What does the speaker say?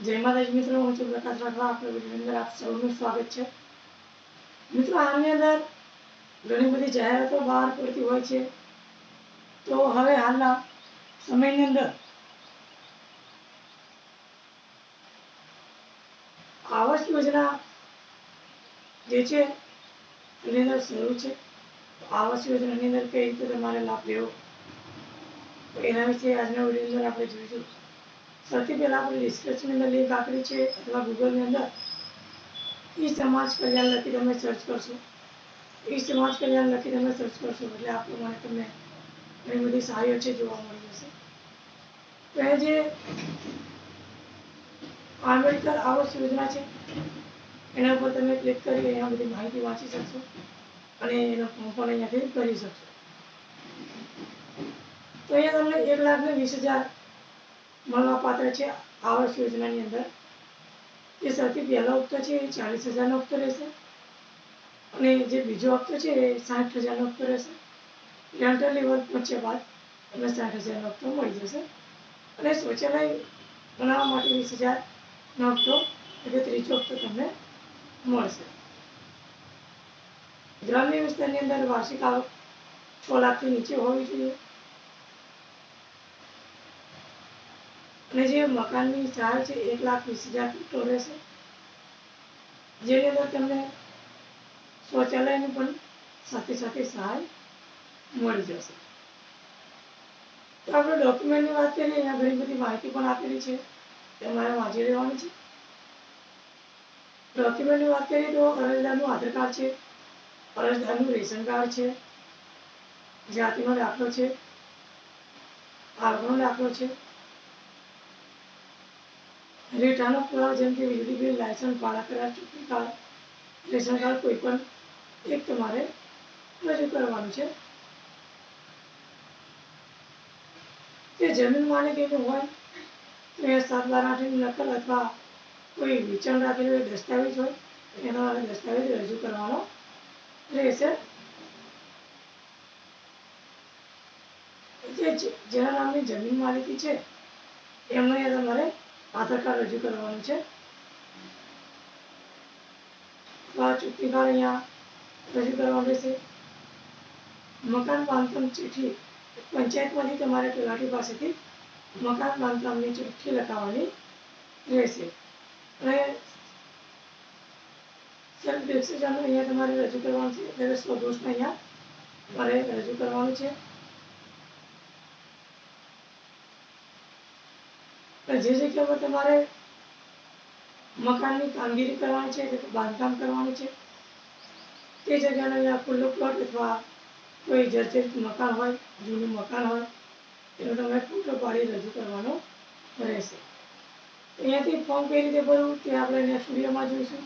જય માતાજી મિત્રો, હું છું પ્રકાશ રાઠવા. આપણે વિડીયોની અંદર આપ સૌનું સ્વાગત છે. મિત્રો, આની અંદર ઘણી બધી જાહેરાતો બહાર પડતી હોય છે. તો હવે હાલના સમયની અંદર આવાસ યોજના જે છે એની અંદર શરૂ છે. આવાસ યોજનાની અંદર કઈ રીતે તમારે લાભ લેવો એના વિશે આજના વિડીયોની અંદર આપણે જોઈશું. સૌથી પહેલાં આપણે ડિસ્ક્રિપ્શનની અંદર લિંક આપેલી છે અથવા ગૂગલની અંદર ઈ સમાજ કલ્યાણ લખી તમે સર્ચ કરશો. ઈ સમાજ કલ્યાણ લખી તમે સર્ચ કરશો એટલે આ પ્રમાણે તમને ઘણી બધી સહાયો છે જોવા મળી જશે. તો એ જે આંબેડકર આવાસ યોજના છે એના ઉપર તમે ક્લિક કરી અહીંયા બધી માહિતી વાંચી શકશો અને એનો ફોર્મ પણ અહીંયાથી કરી શકશો. તો અહીંયા તમને 1,20,000 મળવા પાત્ર છે આવાસ યોજનાની અંદર. જે સૌથી પહેલો હપ્તો છે એ 40,000નો હપ્તો રહેશે અને જે બીજો હપ્તો છે એ 60,000નો હપ્તો રહેશે. રેન્ટલ લેવલ પહોંચ્યા બાદ તમને 60,000નો હપ્તો મળી જશે અને શૌચાલય બનાવવા માટે 20,000નો હપ્તો એટલે ત્રીજો હપ્તો તમને મળશે. ગ્રામ્ય વિસ્તારની અંદર વાર્ષિક આવક 6 લાખથી નીચે હોવી જોઈએ અને જે મકાનની સહાય છે 1,20,000 ટોટલ રહેશે, જેની અંદર તમને શૌચાલયની પણ સાથે સાથે સહાય મળી જશે. તો આપણે ડોક્યુમેન્ટની વાત કરીએ, અહીંયા ઘણી બધી માહિતી પણ આપેલી છે, તમારે વાંચી લેવાની છે. ડોક્યુમેન્ટની વાત કરીએ તો અરજદારનું આધાર કાર્ડ છે, અરજદારનું રેશન કાર્ડ છે, જાતિનો દાખલો છે, આવકનો દાખલો છે, રેટાનો પુરાવો જેમ કે વીજળી બિલ, લાયસન્સ, ભાડા કરાર, ચૂંટણી કાર્ડ, રેશન કાર્ડ કોઈ પણ એક તમારે રજૂ કરવાનું છે. જે જમીન માલિકીનું હોય તો એ 7/8ની નકલ અથવા કોઈ વેચાણ રાખેલું હોય દસ્તાવેજ હોય એનો દસ્તાવેજ રજૂ કરવાનો રહેશે. જેના નામની જમીન માલિકી છે એમને તમારે આધાર કાર્ડ રજૂ કરવાનું છે. ચૂંટણી કાર્ડ અહીંયા રજૂ કરવાનું રહેશે. મકાન બાંધકામ ચિઠ્ઠી પંચાયતમાંથી તમારે તલાટી પાસેથી મકાન બાંધકામની ચિઠ્ઠી લખાવવાની રહેશે અને સેલ્ફ ડિસ્ક્લોઝર અહીંયા તમારે રજૂ કરવાનું છે એટલે સ્વઘોષણા અહીંયા તમારે રજૂ કરવાનું છે. જે જગ્યા પર તમારે મકાનની કામગીરી કરવાની છે એટલે બાંધકામ કરવાનું છે તે જગ્યાનો અહીંયા ખુલ્લો પ્લોટ અથવા કોઈ જર્જરિત મકાન હોય, જૂનું મકાન હોય એનો તમે ફોટો પાડી રજૂ કરવાનો રહેશે. અહીંયાથી ફોર્મ કઈ રીતે ભરવું તે આપણે નેક્સ્ટ વિડીયોમાં જોઈશું.